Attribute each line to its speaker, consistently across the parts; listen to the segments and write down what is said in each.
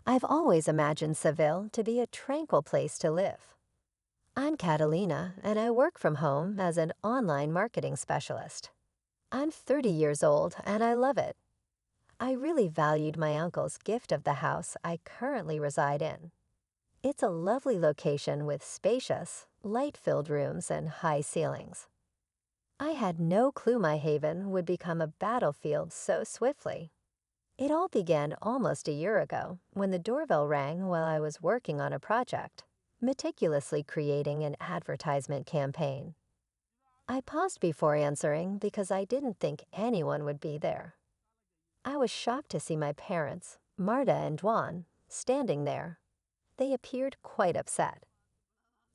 Speaker 1: I've always imagined Seville to be a tranquil place to live. I'm Catalina, and I work from home as an online marketing specialist. I'm 30 years old, and I love it. I really valued my uncle's gift of the house I currently reside in. It's a lovely location with spacious, light-filled rooms and high ceilings. I had no clue my haven would become a battlefield so swiftly. It all began almost a year ago when the doorbell rang while I was working on a project, meticulously creating an advertisement campaign. I paused before answering because I didn't think anyone would be there. I was shocked to see my parents, Marta and Juan, standing there. They appeared quite upset.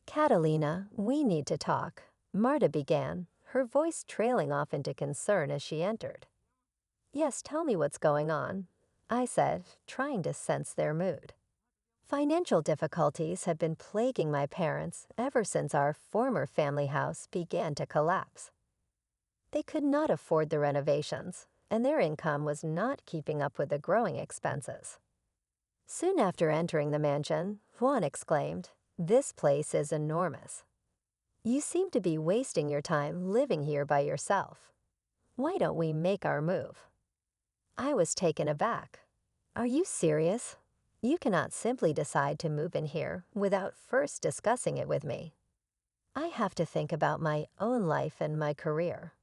Speaker 1: "Catalina, we need to talk," Marta began, her voice trailing off into concern as she entered. "Yes, tell me what's going on," I said, trying to sense their mood. Financial difficulties had been plaguing my parents ever since our former family house began to collapse. They could not afford the renovations, and their income was not keeping up with the growing expenses. Soon after entering the mansion, Juan exclaimed, "This place is enormous. You seem to be wasting your time living here by yourself. Why don't we make our move?" I was taken aback. "Are you serious? You cannot simply decide to move in here without first discussing it with me. I have to think about my own life and my career."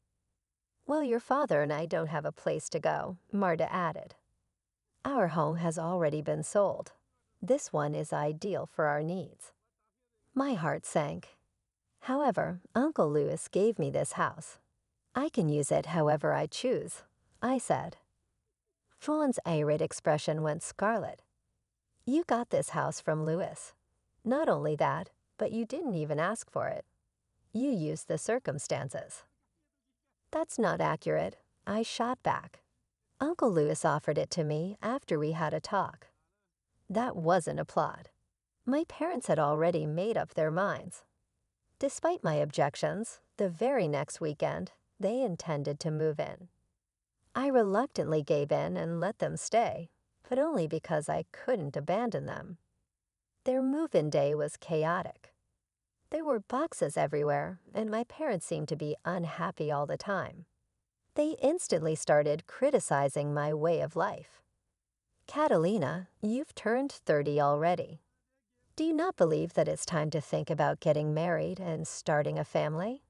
Speaker 1: "Well, your father and I don't have a place to go," Marta added. "Our home has already been sold. This one is ideal for our needs." My heart sank. "However, Uncle Louis gave me this house. I can use it however I choose," I said. Juan's irate expression went scarlet. "You got this house from Louis. Not only that, but you didn't even ask for it. You used the circumstances." "That's not accurate," I shot back. "Uncle Louis offered it to me after we had a talk." That wasn't a plot. My parents had already made up their minds. Despite my objections, the very next weekend, they intended to move in. I reluctantly gave in and let them stay, but only because I couldn't abandon them. Their move-in day was chaotic. There were boxes everywhere, and my parents seemed to be unhappy all the time. They instantly started criticizing my way of life. "Catalina, you've turned 30 already. Do you not believe that it's time to think about getting married and starting a family?"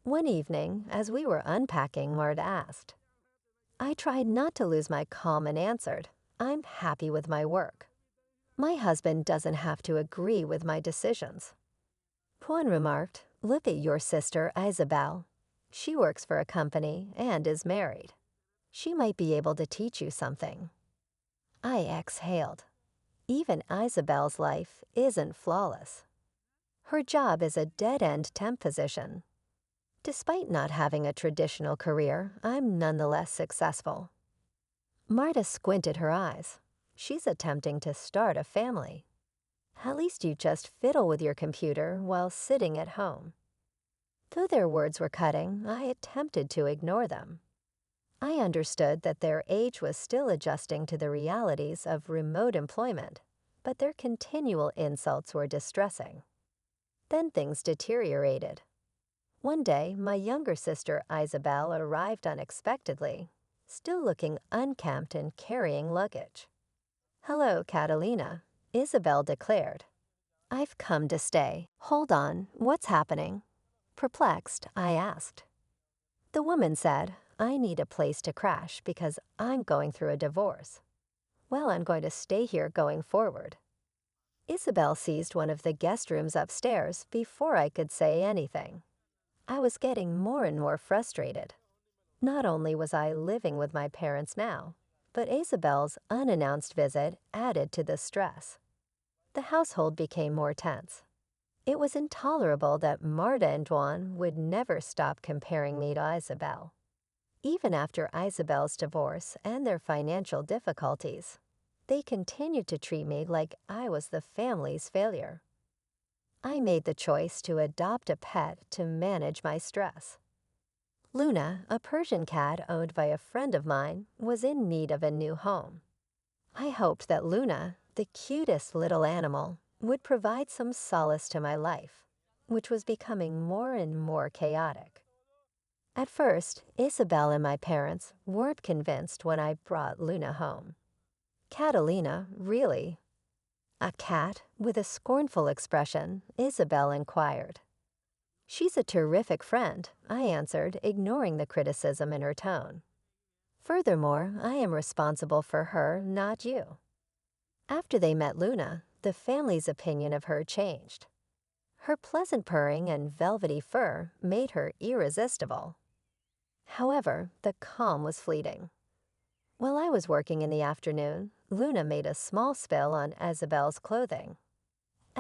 Speaker 1: One evening, as we were unpacking, Marta asked. I tried not to lose my calm and answered, "I'm happy with my work. My husband doesn't have to agree with my decisions." Juan remarked, "Look at your sister, Isabel. She works for a company and is married. She might be able to teach you something." I exhaled. Even Isabel's life isn't flawless. Her job is a dead-end temp position. Despite not having a traditional career, I'm nonetheless successful. Marta squinted her eyes. "She's attempting to start a family. At least you just fiddle with your computer while sitting at home." Though their words were cutting, I attempted to ignore them. I understood that their age was still adjusting to the realities of remote employment, but their continual insults were distressing. Then things deteriorated. One day, my younger sister Isabel arrived unexpectedly, still looking unkempt and carrying luggage. "Hello, Catalina," Isabel declared. "I've come to stay. Hold on, what's happening?" Perplexed, I asked. The woman said, "I need a place to crash because I'm going through a divorce. Well, I'm going to stay here going forward." Isabel seized one of the guest rooms upstairs before I could say anything. I was getting more and more frustrated. Not only was I living with my parents now, but Isabel's unannounced visit added to the stress. The household became more tense. It was intolerable that Marta and Juan would never stop comparing me to Isabel. Even after Isabel's divorce and their financial difficulties, they continued to treat me like I was the family's failure. I made the choice to adopt a pet to manage my stress. Luna, a Persian cat owned by a friend of mine, was in need of a new home. I hoped that Luna, the cutest little animal, would provide some solace to my life, which was becoming more and more chaotic. At first, Isabel and my parents weren't convinced when I brought Luna home. Catalina, really? A cat? With a scornful expression, Isabel inquired. She's a terrific friend, I answered, ignoring the criticism in her tone. Furthermore, I am responsible for her, not you. After they met Luna, the family's opinion of her changed. Her pleasant purring and velvety fur made her irresistible. However, the calm was fleeting. While I was working in the afternoon, Luna made a small spill on Isabel's clothing.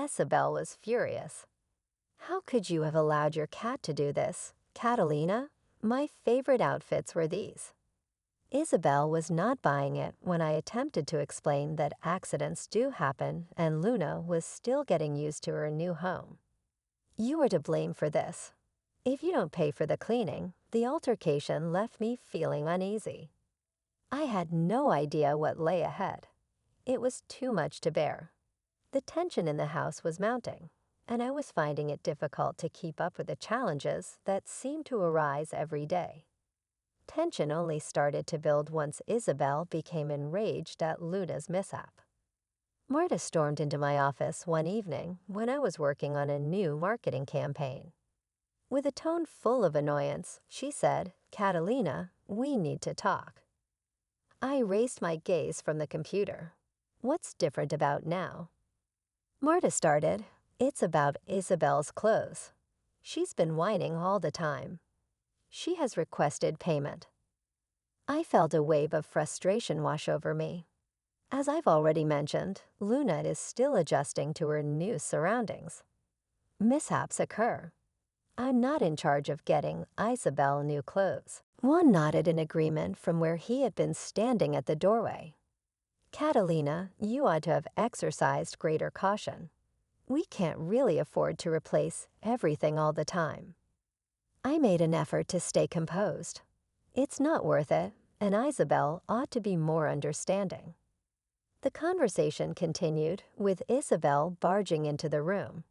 Speaker 1: Isabel was furious. How could you have allowed your cat to do this, Catalina? My favorite outfits were these. Isabel was not buying it when I attempted to explain that accidents do happen and Luna was still getting used to her new home. You are to blame for this. If you don't pay for the cleaning, the altercation left me feeling uneasy. I had no idea what lay ahead. It was too much to bear. The tension in the house was mounting, and I was finding it difficult to keep up with the challenges that seemed to arise every day. Tension only started to build once Isabel became enraged at Luna's mishap. Marta stormed into my office one evening when I was working on a new marketing campaign. With a tone full of annoyance, she said, "Catalina, we need to talk." I raised my gaze from the computer. What's different about now? Marta started, "It's about Isabel's clothes. She's been whining all the time. She has requested payment." I felt a wave of frustration wash over me. As I've already mentioned, Luna is still adjusting to her new surroundings. Mishaps occur. I'm not in charge of getting Isabel new clothes. Juan nodded in agreement from where he had been standing at the doorway. "Catalina, you ought to have exercised greater caution. We can't really afford to replace everything all the time." I made an effort to stay composed. It's not worth it, and Isabel ought to be more understanding. The conversation continued, with Isabel barging into the room.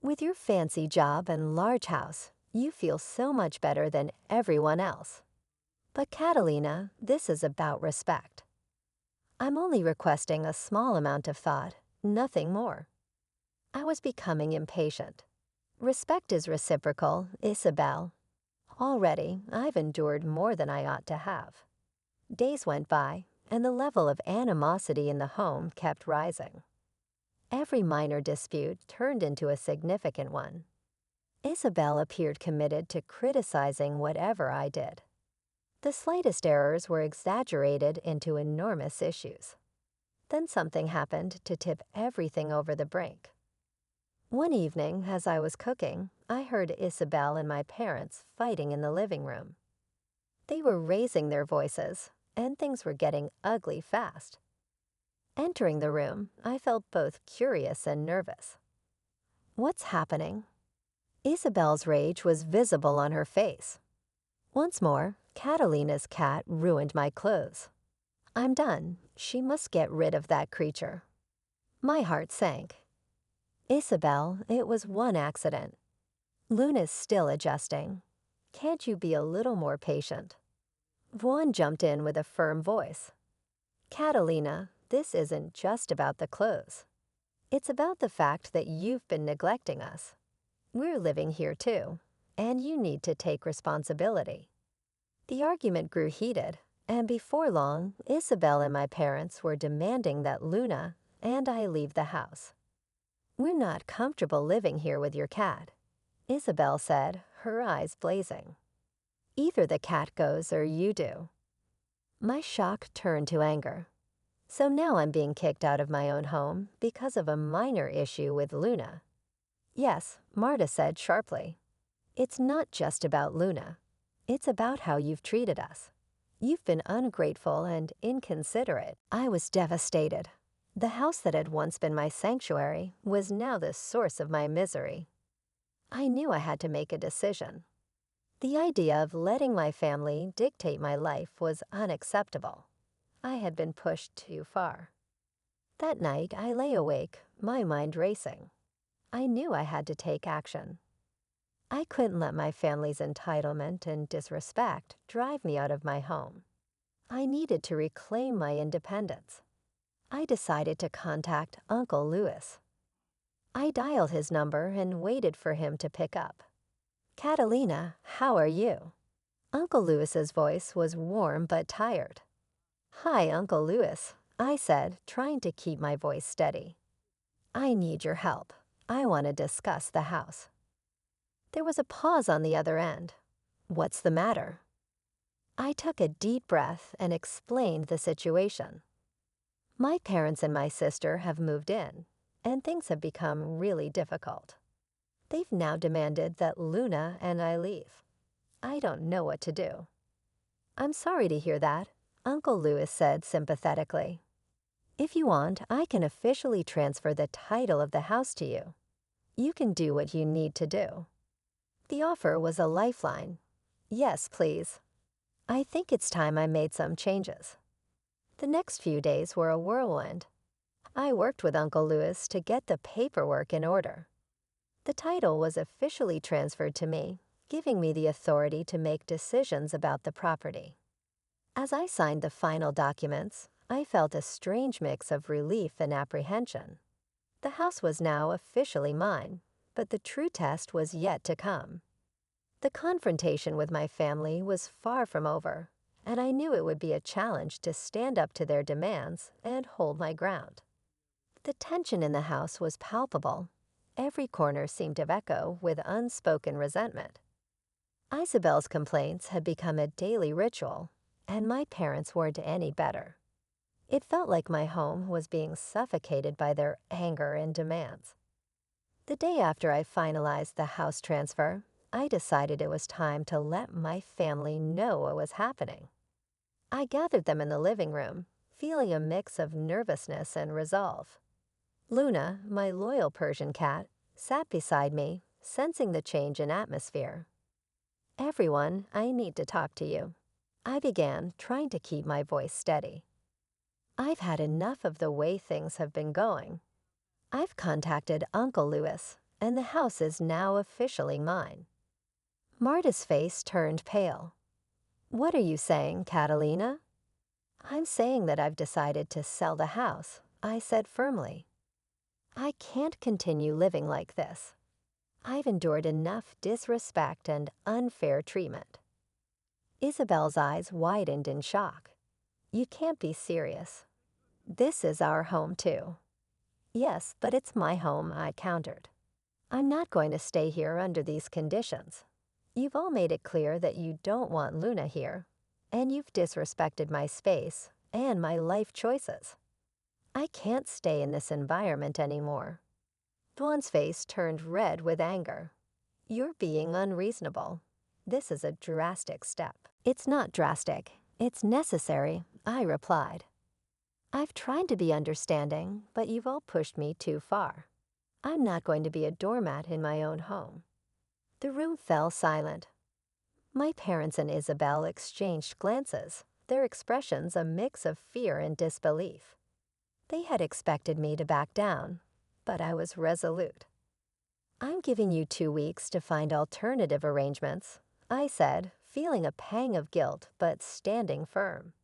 Speaker 1: "With your fancy job and large house, you feel so much better than everyone else. But Catalina, this is about respect. I'm only requesting a small amount of thought, nothing more." I was becoming impatient. Respect is reciprocal, Isabel. Already, I've endured more than I ought to have. Days went by, and the level of animosity in the home kept rising. Every minor dispute turned into a significant one. Isabel appeared committed to criticizing whatever I did. The slightest errors were exaggerated into enormous issues. Then something happened to tip everything over the brink. One evening, as I was cooking, I heard Isabel and my parents fighting in the living room. They were raising their voices, and things were getting ugly fast. Entering the room, I felt both curious and nervous. What's happening? Isabel's rage was visible on her face. Once more, Catalina's cat ruined my clothes. I'm done. She must get rid of that creature. My heart sank. Isabel, it was one accident. Luna's still adjusting. Can't you be a little more patient? Vaughn jumped in with a firm voice. Catalina, this isn't just about the clothes. It's about the fact that you've been neglecting us. We're living here too, and you need to take responsibility. The argument grew heated, and before long, Isabel and my parents were demanding that Luna and I leave the house. We're not comfortable living here with your cat, Isabel said, her eyes blazing. Either the cat goes or you do. My shock turned to anger. So now I'm being kicked out of my own home because of a minor issue with Luna. Yes, Marta said sharply. It's not just about Luna. It's about how you've treated us. You've been ungrateful and inconsiderate. I was devastated. The house that had once been my sanctuary was now the source of my misery. I knew I had to make a decision. The idea of letting my family dictate my life was unacceptable. I had been pushed too far. That night, I lay awake, my mind racing. I knew I had to take action. I couldn't let my family's entitlement and disrespect drive me out of my home. I needed to reclaim my independence. I decided to contact Uncle Louis. I dialed his number and waited for him to pick up. "Catalina, how are you?" Uncle Louis's voice was warm but tired. "Hi, Uncle Louis," I said, trying to keep my voice steady. "I need your help. I want to discuss the house." There was a pause on the other end. "What's the matter?" I took a deep breath and explained the situation. My parents and my sister have moved in, and things have become really difficult. They've now demanded that Luna and I leave. I don't know what to do. "I'm sorry to hear that," Uncle Louis said sympathetically. "If you want, I can officially transfer the title of the house to you. You can do what you need to do." The offer was a lifeline. "Yes, please." I think it's time I made some changes. The next few days were a whirlwind. I worked with Uncle Louis to get the paperwork in order. The title was officially transferred to me, giving me the authority to make decisions about the property. As I signed the final documents, I felt a strange mix of relief and apprehension. The house was now officially mine, but the true test was yet to come. The confrontation with my family was far from over, and I knew it would be a challenge to stand up to their demands and hold my ground. The tension in the house was palpable. Every corner seemed to echo with unspoken resentment. Isabel's complaints had become a daily ritual, and my parents weren't any better. It felt like my home was being suffocated by their anger and demands. The day after I finalized the house transfer, I decided it was time to let my family know what was happening. I gathered them in the living room, feeling a mix of nervousness and resolve. Luna, my loyal Persian cat, sat beside me, sensing the change in atmosphere. "Everyone, I need to talk to you," I began, trying to keep my voice steady. "I've had enough of the way things have been going. I've contacted Uncle Louis, and the house is now officially mine." Marta's face turned pale. "What are you saying, Catalina?" "I'm saying that I've decided to sell the house," I said firmly. "I can't continue living like this. I've endured enough disrespect and unfair treatment." Isabel's eyes widened in shock. "You can't be serious. This is our home too." "Yes, but it's my home," I countered. "I'm not going to stay here under these conditions. You've all made it clear that you don't want Luna here, and you've disrespected my space and my life choices. I can't stay in this environment anymore." Dwan's face turned red with anger. "You're being unreasonable. This is a drastic step." "It's not drastic. It's necessary," I replied. "I've tried to be understanding, but you've all pushed me too far. I'm not going to be a doormat in my own home." The room fell silent. My parents and Isabel exchanged glances, their expressions a mix of fear and disbelief. They had expected me to back down, but I was resolute. "I'm giving you 2 weeks to find alternative arrangements," I said, feeling a pang of guilt but standing firm.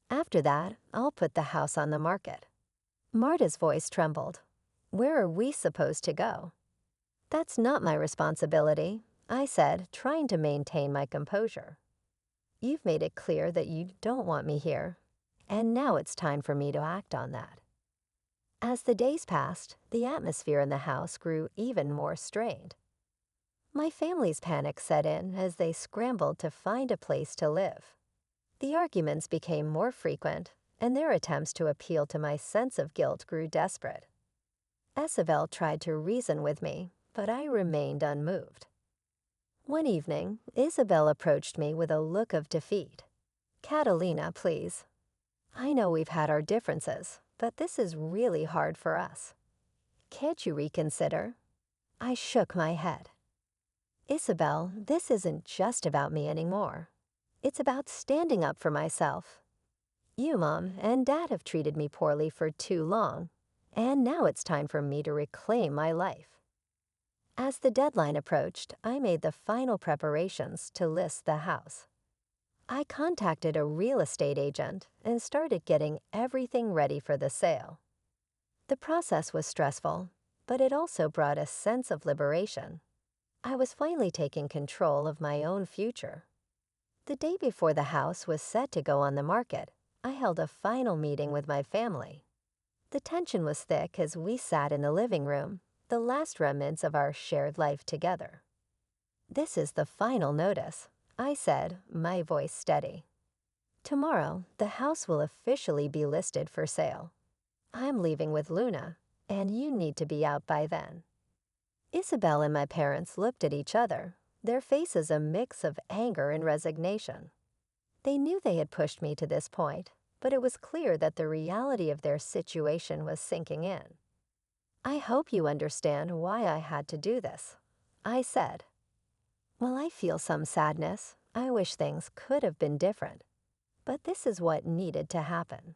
Speaker 1: "After that, I'll put the house on the market." Marta's voice trembled. "Where are we supposed to go?" "That's not my responsibility," I said, trying to maintain my composure. "You've made it clear that you don't want me here, and now it's time for me to act on that." As the days passed, the atmosphere in the house grew even more strained. My family's panic set in as they scrambled to find a place to live. The arguments became more frequent, and their attempts to appeal to my sense of guilt grew desperate. Isabel tried to reason with me, but I remained unmoved. One evening, Isabel approached me with a look of defeat. "Catalina, please. I know we've had our differences, but this is really hard for us. Can't you reconsider?" I shook my head. "Isabel, this isn't just about me anymore. It's about standing up for myself. You, Mom, and Dad have treated me poorly for too long, and now it's time for me to reclaim my life. As the deadline approached, I made the final preparations to list the house. I contacted a real estate agent and started getting everything ready for the sale. The process was stressful, but it also brought a sense of liberation. I was finally taking control of my own future. The day before the house was set to go on the market, I held a final meeting with my family. The tension was thick as we sat in the living room, the last remnants of our shared life together. "This is the final notice," I said, my voice steady. "Tomorrow, the house will officially be listed for sale. I'm leaving with Luna, and you need to be out by then." Isabel and my parents looked at each other, their faces a mix of anger and resignation. They knew they had pushed me to this point, but it was clear that the reality of their situation was sinking in. "I hope you understand why I had to do this," I said. "Well, I feel some sadness. I wish things could have been different. But this is what needed to happen."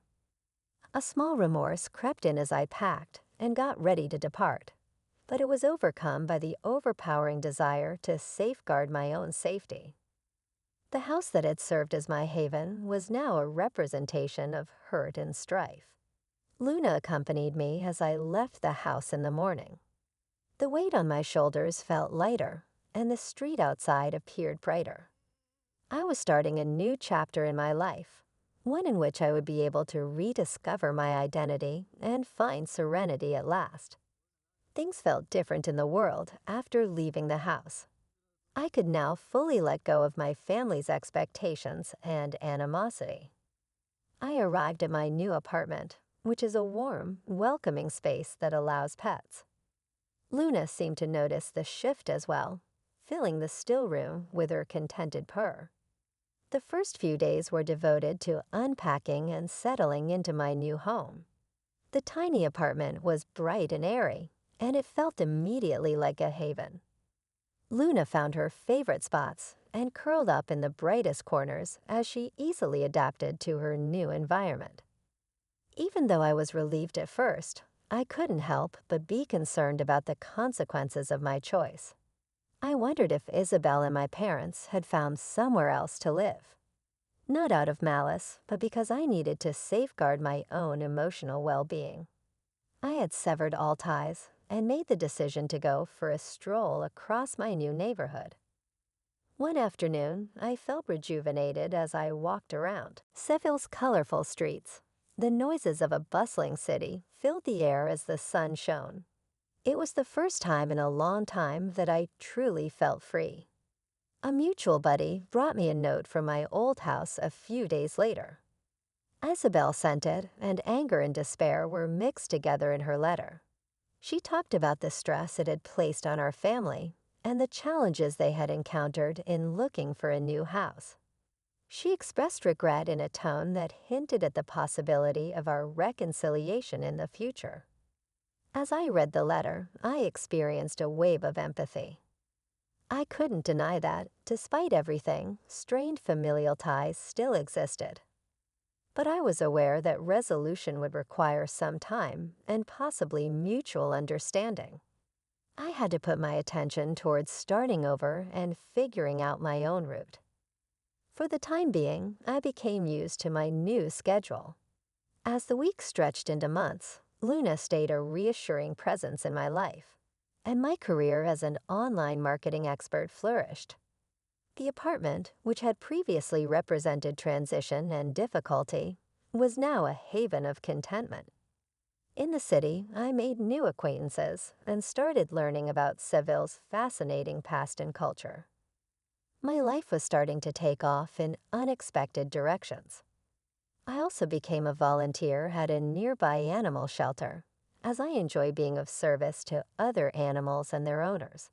Speaker 1: A small remorse crept in as I packed and got ready to depart, but it was overcome by the overpowering desire to safeguard my own safety. The house that had served as my haven was now a representation of hurt and strife. Luna accompanied me as I left the house in the morning. The weight on my shoulders felt lighter, and the street outside appeared brighter. I was starting a new chapter in my life, one in which I would be able to rediscover my identity and find serenity at last. Things felt different in the world after leaving the house. I could now fully let go of my family's expectations and animosity. I arrived at my new apartment, which is a warm, welcoming space that allows pets. Luna seemed to notice the shift as well, filling the still room with her contented purr. The first few days were devoted to unpacking and settling into my new home. The tiny apartment was bright and airy, and it felt immediately like a haven. Luna found her favorite spots and curled up in the brightest corners as she easily adapted to her new environment. Even though I was relieved at first, I couldn't help but be concerned about the consequences of my choice. I wondered if Isabel and my parents had found somewhere else to live. Not out of malice, but because I needed to safeguard my own emotional well-being. I had severed all ties and made the decision to go for a stroll across my new neighborhood. One afternoon, I felt rejuvenated as I walked around Seville's colorful streets. The noises of a bustling city filled the air as the sun shone. It was the first time in a long time that I truly felt free. A mutual buddy brought me a note from my old house a few days later. Isabel sent it, and anger and despair were mixed together in her letter. She talked about the stress it had placed on our family and the challenges they had encountered in looking for a new house. She expressed regret in a tone that hinted at the possibility of our reconciliation in the future. As I read the letter, I experienced a wave of empathy. I couldn't deny that, despite everything, strained familial ties still existed. But I was aware that resolution would require some time and possibly mutual understanding. I had to put my attention towards starting over and figuring out my own route. For the time being, I became used to my new schedule. As the weeks stretched into months, Luna stayed a reassuring presence in my life, and my career as an online marketing expert flourished. The apartment, which had previously represented transition and difficulty, was now a haven of contentment. In the city, I made new acquaintances and started learning about Seville's fascinating past and culture. My life was starting to take off in unexpected directions. I also became a volunteer at a nearby animal shelter, as I enjoy being of service to other animals and their owners.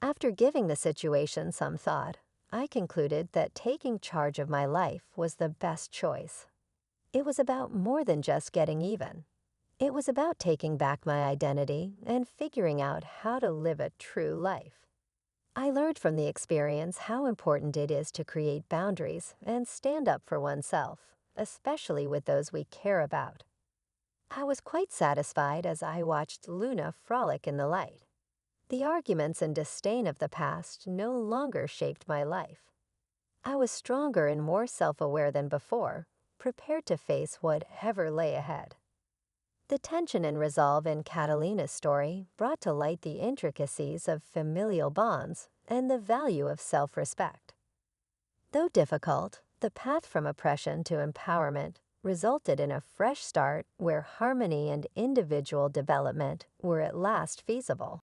Speaker 1: After giving the situation some thought, I concluded that taking charge of my life was the best choice. It was about more than just getting even. It was about taking back my identity and figuring out how to live a true life. I learned from the experience how important it is to create boundaries and stand up for oneself, especially with those we care about. I was quite satisfied as I watched Luna frolic in the light. The arguments and disdain of the past no longer shaped my life. I was stronger and more self-aware than before, prepared to face whatever lay ahead. The tension and resolve in Catalina's story brought to light the intricacies of familial bonds and the value of self-respect. Though difficult, the path from oppression to empowerment resulted in a fresh start where harmony and individual development were at last feasible.